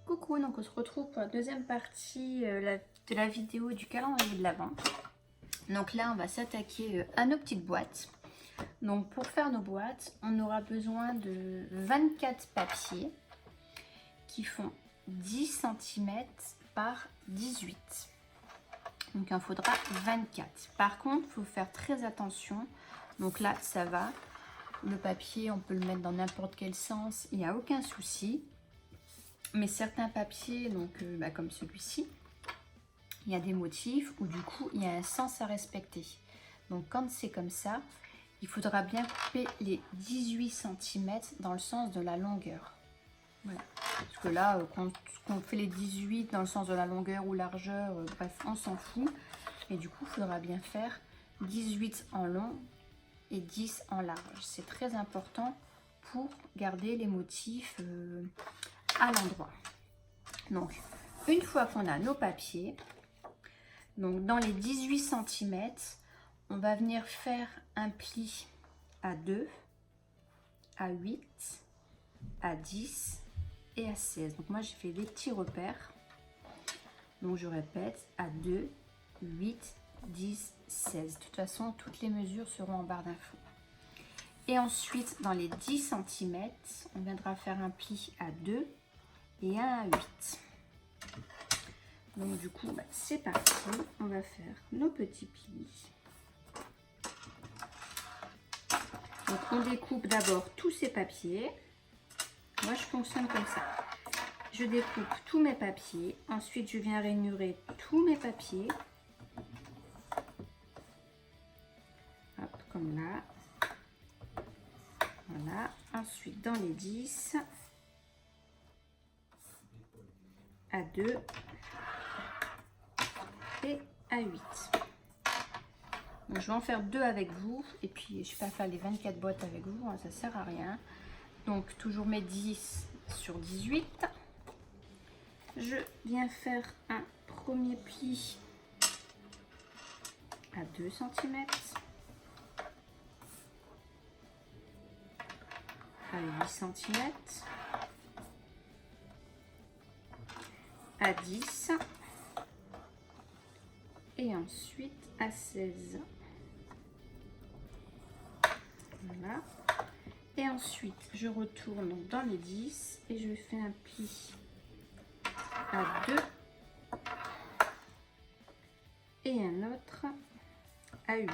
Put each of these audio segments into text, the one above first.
Coucou, donc on se retrouve pour la deuxième partie de la vidéo du calendrier de l'Avent. Donc là, on va s'attaquer à nos petites boîtes. Donc pour faire nos boîtes, on aura besoin de 24 papiers qui font 10 cm par 18. Donc il en faudra 24. Par contre, il faut faire très attention. Donc là, ça va. Le papier, on peut le mettre dans n'importe quel sens, il n'y a aucun souci. Mais certains papiers, donc comme celui-ci, il y a des motifs où du coup il y a un sens à respecter. Donc quand c'est comme ça, il faudra bien couper les 18 cm dans le sens de la longueur. Voilà. Parce que là, quand on fait les 18 dans le sens de la longueur ou largeur, bref, on s'en fout. Et du coup, il faudra bien faire 18 en long et 10 en large. C'est très important pour garder les motifs à l'endroit. Donc, une fois qu'on a nos papiers, donc dans les 18 cm, on va venir faire un pli à 2, à 8, à 10 et à 16. Donc moi, j'ai fait des petits repères. Donc je répète, à 2, 8, 10, 16. De toute façon, toutes les mesures seront en barre d'infos. Et ensuite, dans les 10 cm, on viendra faire un pli à 2 et un à 8. Donc du coup, c'est parti. On va faire nos petits plis. Donc on découpe d'abord tous ces papiers. Moi, je fonctionne comme ça. Je découpe tous mes papiers. Ensuite, je viens rainurer tous mes papiers. Hop, comme là. Voilà. Ensuite, dans les 10, à 2 et à 8. Donc, je vais en faire 2 avec vous. Et puis, je ne vais pas faire les 24 boîtes avec vous. Hein, ça ne sert à rien. Donc, toujours mes 10 sur 18. Je viens faire un premier pli à 2 cm, à 8 cm, à 10 et ensuite à 16. Voilà. Et ensuite, je retourne dans les 10 et je fais un pli à 2 et un autre à 8.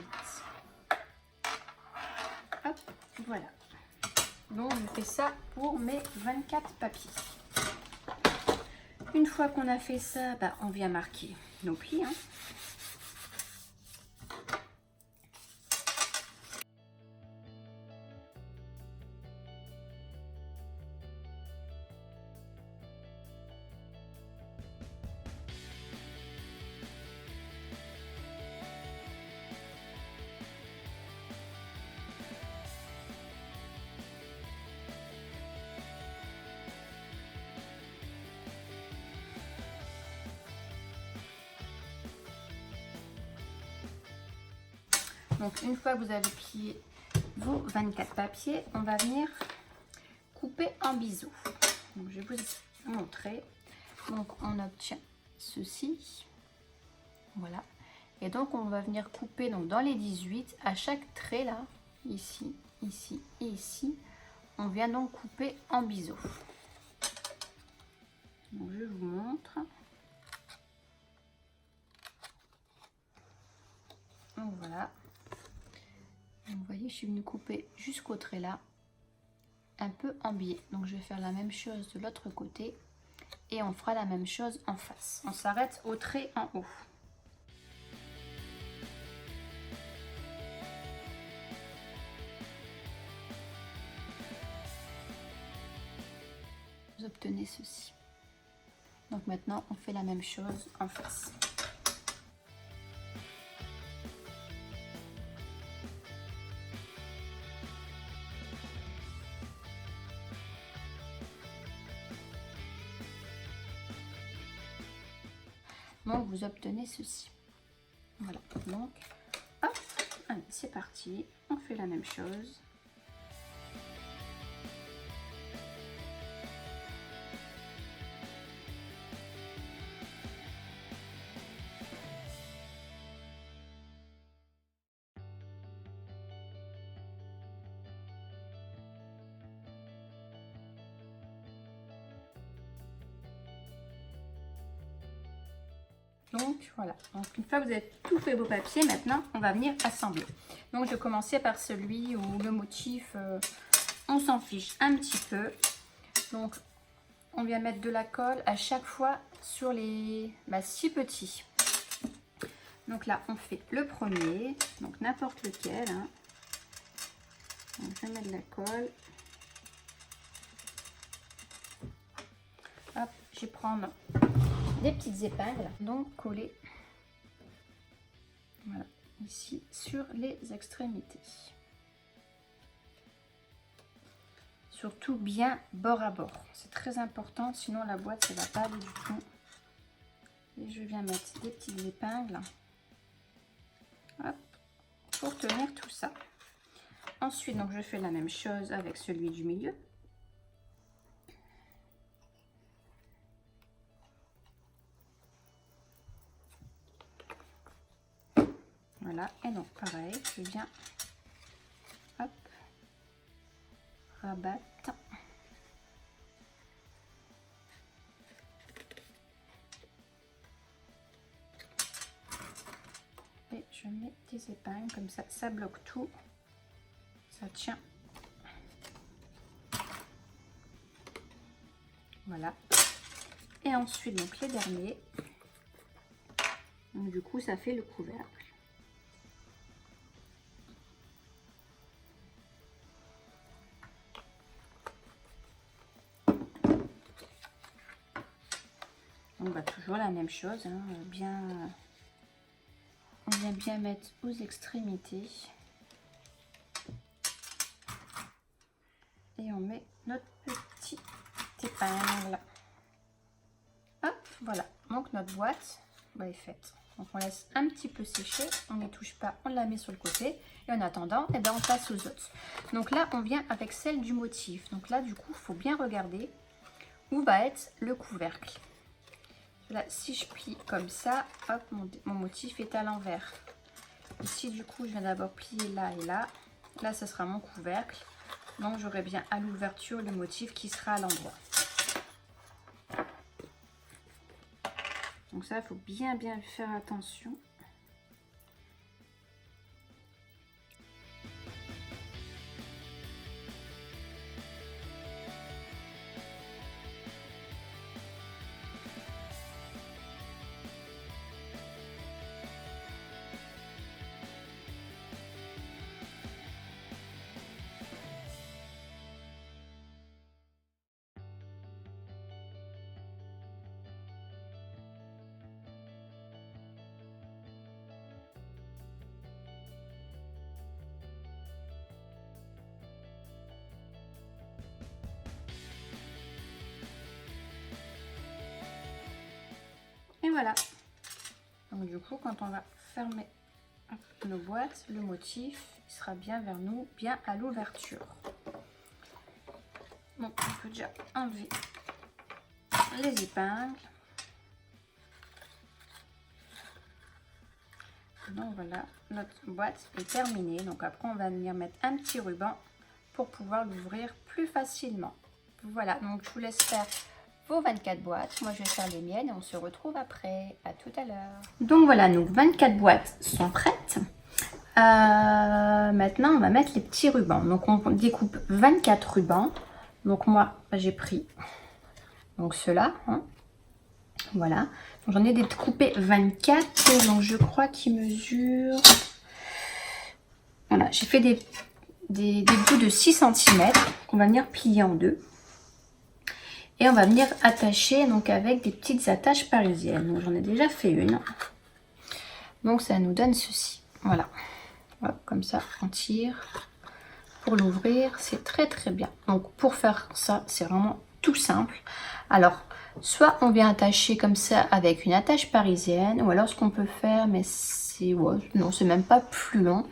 Hop, voilà. Donc je fais ça pour mes 24 papiers. Une fois qu'on a fait ça, on vient marquer nos plis. Hein. Donc une fois que vous avez plié vos 24 papiers, on va venir couper en biseau. Donc je vais vous montrer. Donc on obtient ceci. Voilà. Et donc on va venir couper donc dans les 18 à chaque trait là, ici, ici et ici. On vient donc couper en biseau. Donc je vous montre. Donc voilà. Vous voyez, je suis venue couper jusqu'au trait là, un peu en biais. Donc je vais faire la même chose de l'autre côté et on fera la même chose en face. On s'arrête au trait en haut. Vous obtenez ceci. Donc maintenant, on fait la même chose en face. Donc vous obtenez ceci. Voilà. Donc, hop, allez, c'est parti. On fait la même chose. Donc voilà, donc une fois que vous avez tout fait vos papiers, maintenant on va venir assembler. Donc je vais commencer par celui où le motif, on s'en fiche un petit peu. Donc on vient mettre de la colle à chaque fois sur les 6 petits. Donc là on fait le premier, donc n'importe lequel. Hein. Donc, je vais mettre de la colle. Hop, je vais prendre des petites épingles, donc coller, voilà, ici sur les extrémités. Surtout bien bord à bord, c'est très important, sinon la boîte ça va pas aller du tout. Et je viens mettre des petites épingles, hop, pour tenir tout ça. Ensuite, donc je fais la même chose avec celui du milieu. Voilà, et donc pareil, je viens hop, rabattre. Et je mets des épingles comme ça bloque tout, ça tient. Voilà. Et ensuite, donc les derniers. Donc du coup, ça fait le couvercle. On va toujours la même chose, hein, on vient bien mettre aux extrémités et on met notre petit épingle. Hop, voilà. Donc notre boîte est faite. Donc on laisse un petit peu sécher, on ne touche pas, on la met sur le côté et en attendant, on passe aux autres. Donc là, on vient avec celle du motif. Donc là, du coup, il faut bien regarder où va être le couvercle. Là, si je plie comme ça, hop, mon motif est à l'envers. Ici, du coup, je viens d'abord plier là et là. Là, ce sera mon couvercle. Donc, j'aurai bien à l'ouverture le motif qui sera à l'endroit. Donc ça, il faut bien faire attention. Et voilà. Donc du coup, quand on va fermer nos boîtes, le motif il sera bien vers nous, bien à l'ouverture. Donc on peut déjà enlever les épingles. Donc voilà, notre boîte est terminée. Donc après, on va venir mettre un petit ruban pour pouvoir l'ouvrir plus facilement. Voilà, donc je vous laisse faire vos 24 boîtes. Moi, je vais faire les miennes et on se retrouve après. À tout à l'heure. Donc voilà, nos 24 boîtes sont prêtes. Maintenant, on va mettre les petits rubans. Donc on découpe 24 rubans. Donc moi, j'ai pris donc ceux-là. Hein. Voilà. J'en ai découpé 24. Donc je crois qu'ils mesurent... Voilà, j'ai fait des bouts de 6 cm qu'on va venir plier en deux. Et on va venir attacher donc avec des petites attaches parisiennes. Donc j'en ai déjà fait une. Donc ça nous donne ceci. Voilà. Hop, comme ça, on tire. Pour l'ouvrir, c'est très bien. Donc pour faire ça, c'est vraiment tout simple. Alors, soit on vient attacher comme ça avec une attache parisienne, ou alors ce qu'on peut faire, mais c'est non, c'est même pas plus long.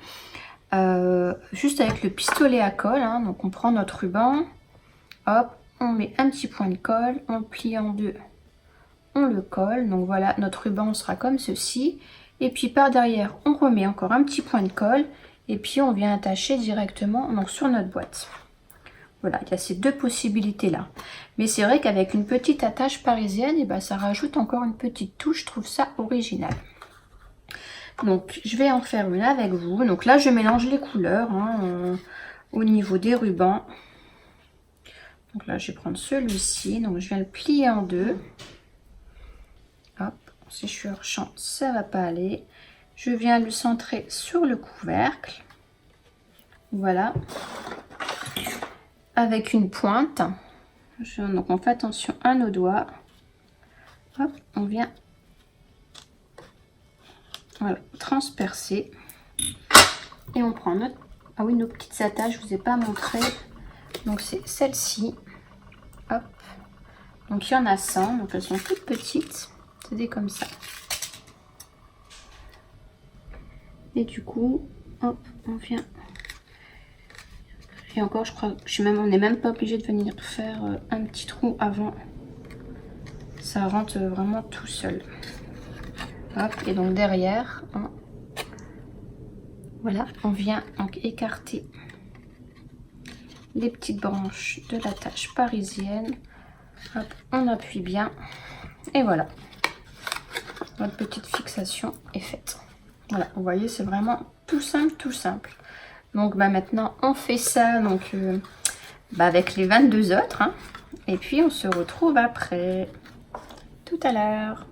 Juste avec le pistolet à colle. Hein, donc on prend notre ruban, hop, on met un petit point de colle, on le plie en deux, on le colle. Donc voilà, notre ruban sera comme ceci. Et puis par derrière, on remet encore un petit point de colle. Et puis on vient attacher directement donc, sur notre boîte. Voilà, il y a ces deux possibilités-là. Mais c'est vrai qu'avec une petite attache parisienne, et ben, ça rajoute encore une petite touche. Je trouve ça original. Donc, je vais en faire une avec vous. Donc là, je mélange les couleurs hein, au niveau des rubans. Donc là, je vais prendre celui-ci. Donc, je viens le plier en deux. Hop, si je suis hors champ, ça va pas aller. Je viens le centrer sur le couvercle. Voilà. Avec une pointe. Donc, on fait attention à nos doigts. Hop, on vient voilà, transpercer. Et on prend notre... Ah oui, nos petites attaches, je vous ai pas montré. Donc, c'est celle-ci. Hop. Donc, il y en a 100. Donc, elles sont toutes petites. C'est des comme ça. Et du coup, hop, on vient... Et encore, je crois que on n'est même pas obligé de venir faire un petit trou avant. Ça rentre vraiment tout seul. Hop, et donc derrière, hein, voilà, on vient donc écarter les petites branches de l'attache parisienne. Hop, on appuie bien. Et voilà, notre petite fixation est faite. Voilà, vous voyez, c'est vraiment tout simple, tout simple. Donc bah, maintenant, on fait ça donc, avec les 22 autres. Hein, et puis, on se retrouve après. Tout à l'heure.